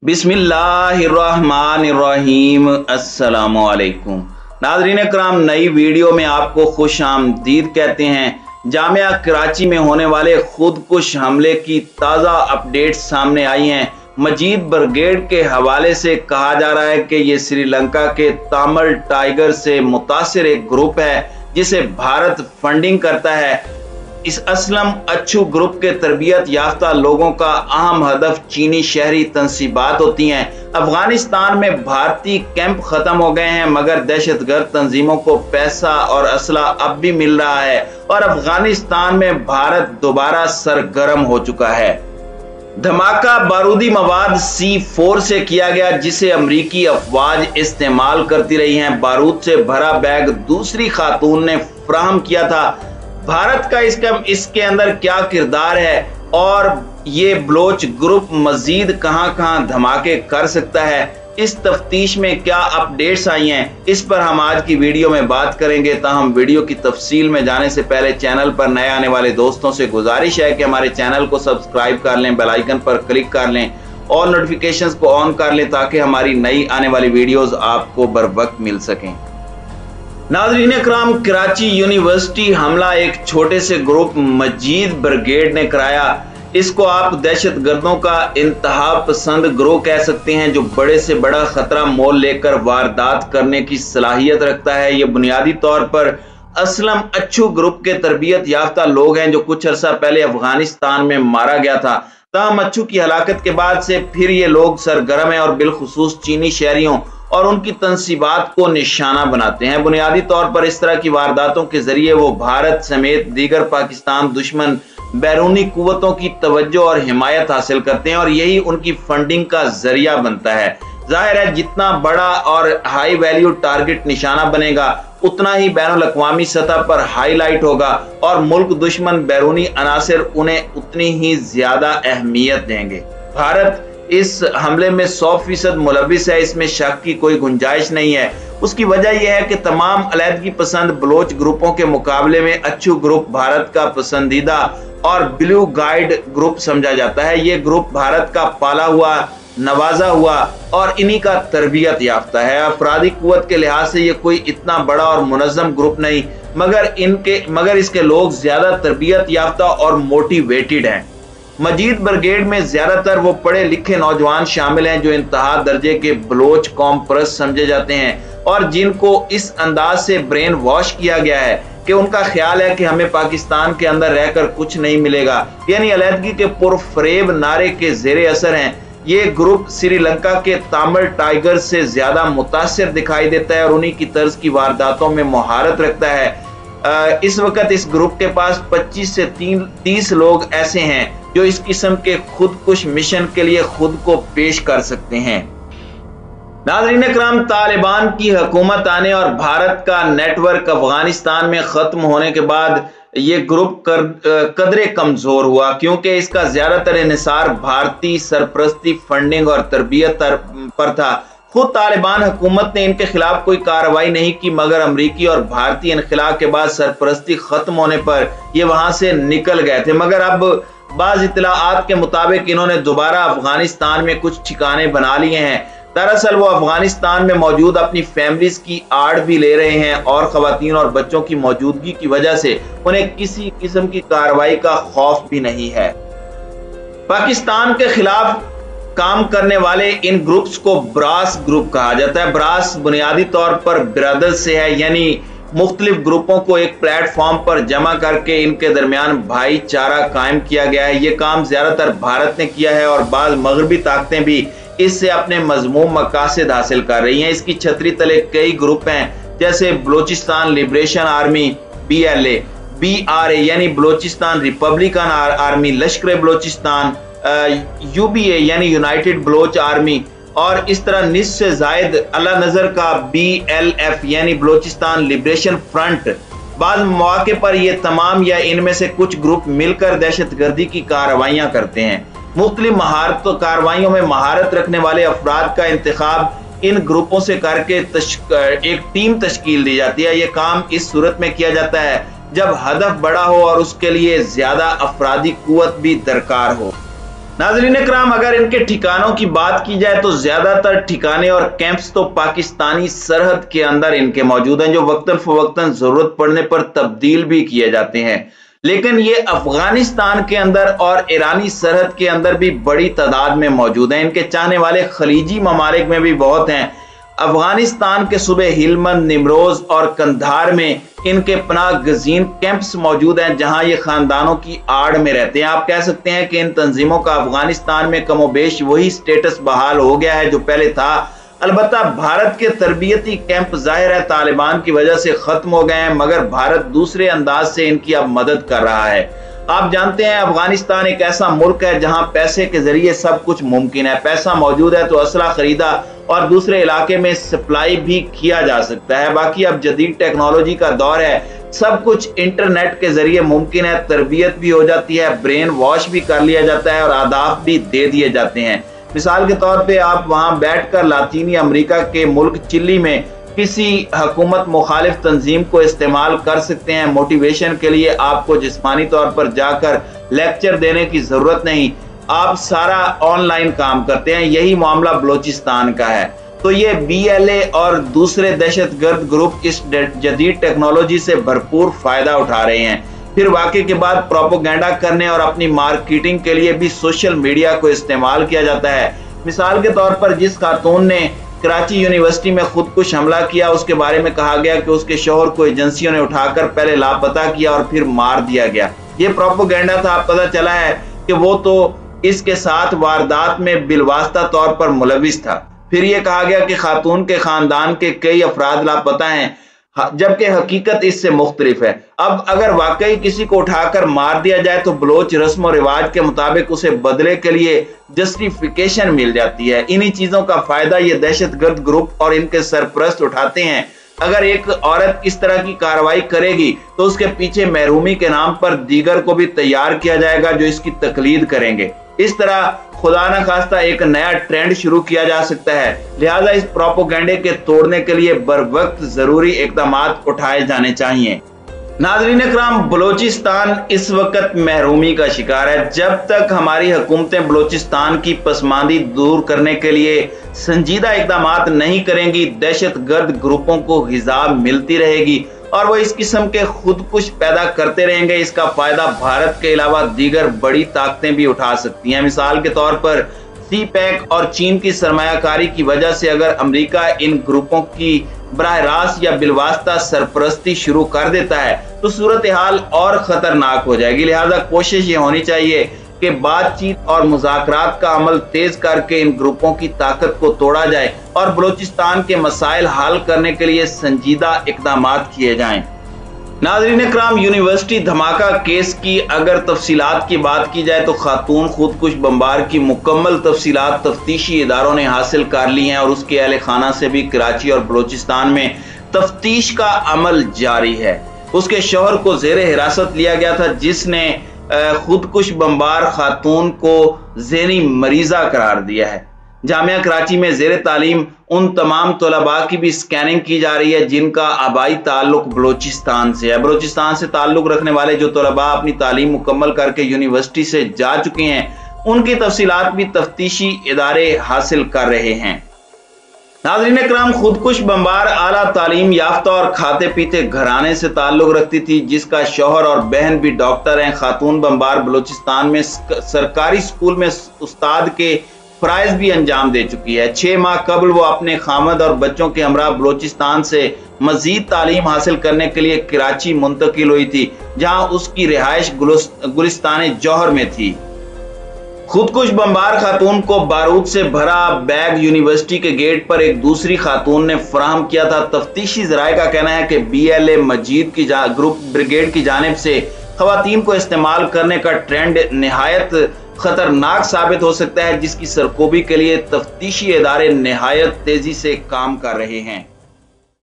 बिस्मिल्लाहिर्रहमानिर्रहीम। अस्सलामुअलैकुम नाज़रीन कराम, नई वीडियो में आपको खुश आमदीद कहते हैं। जामिया कराची में होने वाले खुदकुश हमले की ताज़ा अपडेट सामने आई हैं। मजीद ब्रिगेड के हवाले से कहा जा रहा है कि ये श्रीलंका के तामिल टाइगर से मुतासिर एक ग्रुप है जिसे भारत फंडिंग करता है। इस असलम अच्छू ग्रुप के तरबियत याफ्ता लोगों का अहम हदफ चीनी शहरी तंसीबात होती हैं। अफगानिस्तान में भारतीय कैंप खत्म हो गए हैं, मगर दहशतगर्द तंजीमों को पैसा और असला अब भी मिल रहा है और अफगानिस्तान में भारत दोबारा सरगर्म हो चुका है। धमाका बारूदी मवाद C4 से किया गया, जिसे अमरीकी अफवाज इस्तेमाल करती रही हैं। बारूद से भरा बैग दूसरी खातून ने फराहम किया था। भारत का इसके अंदर क्या किरदार है और ये बलोच ग्रुप मजीद कहां धमाके कर सकता है, इस तफ्तीश में क्या अपडेट्स आई हैं, इस पर हम आज की वीडियो में बात करेंगे। ताहम वीडियो की तफसील में जाने से पहले चैनल पर नए आने वाले दोस्तों से गुजारिश है कि हमारे चैनल को सब्सक्राइब कर लें, बेल आइकन पर क्लिक कर लें और नोटिफिकेशंस को ऑन कर लें ताकि हमारी नई आने वाली वीडियोस आपको बर वक्त मिल सकें। नाज़रीन कराम, कराची यूनिवर्सिटी हमला एक छोटे से ग्रुप मजीद ब्रिगेड ने कराया। इसको आप दहशत गर्दों का इंतहा पसंद ग्रोह कह सकते हैं, जो बड़े से बड़ा खतरा मोल लेकर वारदात करने की सलाहियत रखता है। ये बुनियादी तौर पर असलम अच्छू ग्रुप के तरबियत याफ्ता लोग हैं जो कुछ अरसा पहले अफगानिस्तान में मारा गया था। ताहम अच्छू की हलाकत के बाद से फिर ये लोग सरगर्म हैं और बिलखुसूस चीनी शहरियों और उनकी तंसीबात को निशाना बनाते हैं। बुनियादी तौर पर इस तरह की वारदातों के जरिए वो भारत समेत दीगर पाकिस्तान दुश्मन बैरूनी कुव्वतों की तवज्जो और हिमायत हासिल करते हैं और यही उनकी फंडिंग का जरिया बनता है। जाहिर है, जितना बड़ा और हाई वैल्यू टारगेट निशाना बनेगा उतना ही बैनुल अक़वामी सतह पर हाईलाइट होगा और मुल्क दुश्मन बैरूनी अनासिर उन्हें उतनी ही ज्यादा अहमियत देंगे। भारत इस हमले में 100% मुलविस है, इसमें शक की कोई गुंजाइश नहीं है। उसकी वजह यह है कि तमाम अलैदगी पसंद बलोच ग्रुपों के मुकाबले में अच्छू ग्रुप भारत का पसंदीदा और ब्लू गाइड ग्रुप समझा जाता है। ये ग्रुप भारत का पाला हुआ, नवाजा हुआ और इन्हीं का तरबियत याफ्ता है। अफरादी कुव्वत के लिहाज से ये कोई इतना बड़ा और मुनज़्ज़म ग्रुप नहीं, मगर इसके लोग ज्यादा तरबियत याफ्ता और मोटिवेटेड हैं। मजीद ब्रिगेड में ज्यादातर वो पढ़े लिखे नौजवान शामिल हैं जो इंतहा दर्जे के बलोच कौम परस्त समझे जाते हैं और जिनको इस अंदाज से ब्रेन वॉश किया गया है कि उनका ख्याल है कि हमें पाकिस्तान के अंदर रहकर कुछ नहीं मिलेगा, यानी अलैदगी के पुरफरेब नारे के जेरे असर हैं। ये ग्रुप श्रीलंका के तामिल टाइगर से ज्यादा मुतासिर दिखाई देता है और उन्हीं की तर्ज की वारदातों में महारत रखता है। इस वक्त इस ग्रुप के पास 25 से 30 लोग ऐसे हैं जो इस किस्म के खुदकुश मिशन के लिए खुद को पेश कर सकते हैं। नाज़रीन कराम, तालिबान की हुकूमत आने और भारत का नेटवर्क अफगानिस्तान में खत्म होने के बाद ये ग्रुप कदरे कमजोर हुआ, क्योंकि इसका ज्यादातर इन्हिसार भारतीय सरपरस्ती, फंडिंग और तरबियत पर था। खुद तालिबान हुकूमत ने इनके खिलाफ कोई कार्रवाई नहीं की, मगर अमरीकी और भारतीय इनखिला के बाद सरपरस्ती खत्म होने पर ये वहां से निकल गए थे। मगर अब बाज इत्तलाआत के मुताबिक इन्होंने दोबारा अफगानिस्तान में कुछ ठिकाने बना लिए हैं। दरअसल वो अफगानिस्तान में मौजूद अपनी फैमिलीज की आड़ भी ले रहे हैं और खवातीन और बच्चों की मौजूदगी की वजह से उन्हें किसी किस्म की कार्रवाई का खौफ भी नहीं है। पाकिस्तान के खिलाफ काम करने वाले इन ग्रुप्स को ब्रास ग्रुप कहा जाता है। ब्रास बुनियादी तौर पर ब्रदर्स से है, यानी मुख्तलिफ ग्रुपों को एक प्लेटफॉर्म पर जमा करके इनके दरमियान भाईचारा कायम किया गया है। ये काम ज्यादातर भारत ने किया है और बाद मगरबी ताकतें भी इससे अपने मजमूम मकासद हासिल कर रही हैं। इसकी छतरी तले कई ग्रुप हैं, जैसे Balochistan liberation army BLA, BRA यानी बलोचिस्तान रिपब्लिकन आर्मी, लश्कर बलोचिस्तान, UBA यानी यूनाइटेड बलोच आर्मी और इस तरह निस से जायद अल्लाह नजर का BLF यानी बलोचिस्तान लिबरेशन फ्रंट। बाद मौके पर ये तमाम या इनमें से कुछ ग्रुप मिलकर दहशतगर्दी की कार्रवाइयां करते हैं। मुख्तलिफ कार्रवाइयों में महारत रखने वाले अफराद का इंतखाब इन ग्रुपों से करके एक टीम तश्कील दी जाती है। ये काम इस सूरत में किया जाता है जब हदफ बड़ा हो और उसके लिए ज्यादा अफरादी कुव्वत भी दरकार हो। नाज़रीन इकराम, अगर इनके ठिकानों की बात की जाए तो ज्यादातर ठिकाने और कैंप्स तो पाकिस्तानी सरहद के अंदर इनके मौजूद हैं, जो वक्तन फवक्तन जरूरत पड़ने पर तब्दील भी किए जाते हैं। लेकिन ये अफगानिस्तान के अंदर और ईरानी सरहद के अंदर भी बड़ी तादाद में मौजूद हैं। इनके चाहने वाले खलीजी ममालिक में भी बहुत हैं। अफगानिस्तान के सूबे हिलमंद, निमरोज और कंधार में इनके पनाह गजीन कैंप्स मौजूद हैं, जहां ये खानदानों की आड़ में रहते हैं। आप कह सकते हैं कि इन तंजीमों का अफगानिस्तान में कमोबेश वही स्टेटस बहाल हो गया है जो पहले था। अलबत्ता भारत के तरबियती कैंप जाहिर है तालिबान की वजह से खत्म हो गए हैं, मगर भारत दूसरे अंदाज से इनकी अब मदद कर रहा है। आप जानते हैं अफगानिस्तान एक ऐसा मुल्क है जहां पैसे के जरिए सब कुछ मुमकिन है। पैसा मौजूद है तो असला खरीदा और दूसरे इलाके में सप्लाई भी किया जा सकता है। बाकी अब जदीद टेक्नोलॉजी का दौर है, सब कुछ इंटरनेट के जरिए मुमकिन है। तरबियत भी हो जाती है, ब्रेन वॉश भी कर लिया जाता है और आदाब भी दे दिए जाते हैं। मिसाल के तौर पे आप वहां बैठकर लातीनी अमेरिका के मुल्क चिली में किसी हुकूमत मुखालिफ तंजीम को इस्तेमाल कर सकते हैं। मोटिवेशन के लिए आपको जिस्मानी तौर पर जाकर लेक्चर देने की जरूरत नहीं, आप सारा ऑनलाइन काम करते हैं। यही मामला बलोचिस्तान का है। तो ये BLA और दूसरे दहशतगर्द ग्रुप इस जदीद टेक्नोलॉजी से भरपूर फायदा उठा रहे हैं। फिर वाक़े के बाद प्रोपोगेंडा करने और अपनी मार्केटिंग के लिए भी सोशल मीडिया को इस्तेमाल किया जाता है। मिसाल के तौर पर जिस खातून ने कराची यूनिवर्सिटी में खुदकुश हमला किया, उसके बारे में कहा गया कि उसके शौहर को एजेंसियों ने उठाकर पहले लापता किया और फिर मार दिया गया। ये प्रोपोगेंडा था। पता चला है कि वो तो इसके साथ वारदात में बिलवास्ता तौर पर मुलविस था। फिर यह कहा गया कि खातून के खानदान के कई अफराद लापता हैं, जबकि हकीकत इससे मुख्तलिफ है। अब अगर वाकई किसी को उठाकर मार दिया जाए तो बलोच रस्म और रिवाज के मुताबिक उसे बदले के लिए जस्टिफिकेशन मिल जाती है। इन्हीं चीजों का फायदा ये दहशतगर्द ग्रुप और इनके सरपरस्त उठाते हैं। अगर एक औरत इस तरह की कार्रवाई करेगी तो उसके पीछे महरूमी के नाम पर दीगर को भी तैयार किया जाएगा जो इसकी तकलीद करेंगे। इस तरह खुदा न खास्ता एक नया ट्रेंड शुरू किया जा सकता है। लिहाजा इस प्रोपोगेंडे के तोड़ने के लिए बर वक्त जरूरी इकदाम उठाए जाने चाहिए। नाज़रीन इकराम, बलोचिस्तान इस वक्त महरूमी का शिकार है। जब तक हमारी हुकूमतें बलोचिस्तान की पसमानदी दूर करने के लिए संजीदा इकदाम नहीं करेंगी, दहशतगर्द ग्रुपों को ग़िज़ा मिलती रहेगी और वो इस किस्म के खुदकुश पैदा करते रहेंगे। इसका फायदा भारत के अलावा दीगर बड़ी ताकतें भी उठा सकती हैं। मिसाल के तौर पर CPEC और चीन की सरमायाकारी की वजह से अगर अमेरिका इन ग्रुपों की बराह रास्त या बिलवास्ता सरपरस्ती शुरू कर देता है तो सूरत हाल और खतरनाक हो जाएगी। लिहाजा कोशिश ये होनी चाहिए कि बातचीत और मुज़ाकरात का अमल तेज करके इन ग्रुपों की ताकत को तोड़ा जाए और बलोचिस्तान के मसाइल हल करने के लिए संजीदा इकदाम किए जाएं। नाज़रीन इकराम, यूनिवर्सिटी धमाका केस की अगर तफसीलात की बात की जाए तो खातून खुदकुश बमबार की मुकम्मल तफसीलात तफ्तीशी इदारों ने हासिल कर ली हैं और उसके अहले खाना से भी कराची और बलोचिस्तान में तफ्तीश का अमल जारी है। उसके शौहर को ज़ेरे हिरासत लिया गया था जिसने खुदकुश बमबार खातून को ज़हनी मरीजा करार दिया है। जामिया कराची में ज़ेरे तालीम उन तमाम तलबा की भी स्कैनिंग की जा रही है जिनका आबाई ताल्लुक बलोचिस्तान से है। बलोचिस्तान से ताल्लुक रखने वाले जो तलबा अपनी तालीम मुकम्मल करके यूनिवर्सिटी से जा चुके हैं, उनकी तफसीलात भी तफ्तीशी इदारे हासिल कर रहे हैं। नाज़रीन इकराम, खुदकुश बमबार आला तालीम याफ्ता और खाते पीते घराने से ताल्लुक रखती थी जिसका शौहर और बहन भी डॉक्टर हैं। खातून बमबार बलोचिस्तान में सरकारी स्कूल में उस्ताद के फराइज भी अंजाम दे चुकी है। 6 माह कबल वो अपने खामद और बच्चों के हमरा बलोचिस्तान से मजीद तालीम हासिल करने के लिए कराची मुंतकिल हुई थी, जहां उसकी रिहाइश गुलिस्तान जौहर में थी। खुदकुश बमबार खातून को बारूद से भरा बैग यूनिवर्सिटी के गेट पर एक दूसरी खातून ने फराहम किया था। तफ्तीशी जराये का कहना है कि BLA मजीद की ग्रुप ब्रिगेड की जानिब से खवातीन को इस्तेमाल करने का ट्रेंड निहायत खतरनाक साबित हो सकता है, जिसकी सरकोबी के लिए तफ्तीशी इदारे निहायत तेजी से काम कर रहे हैं।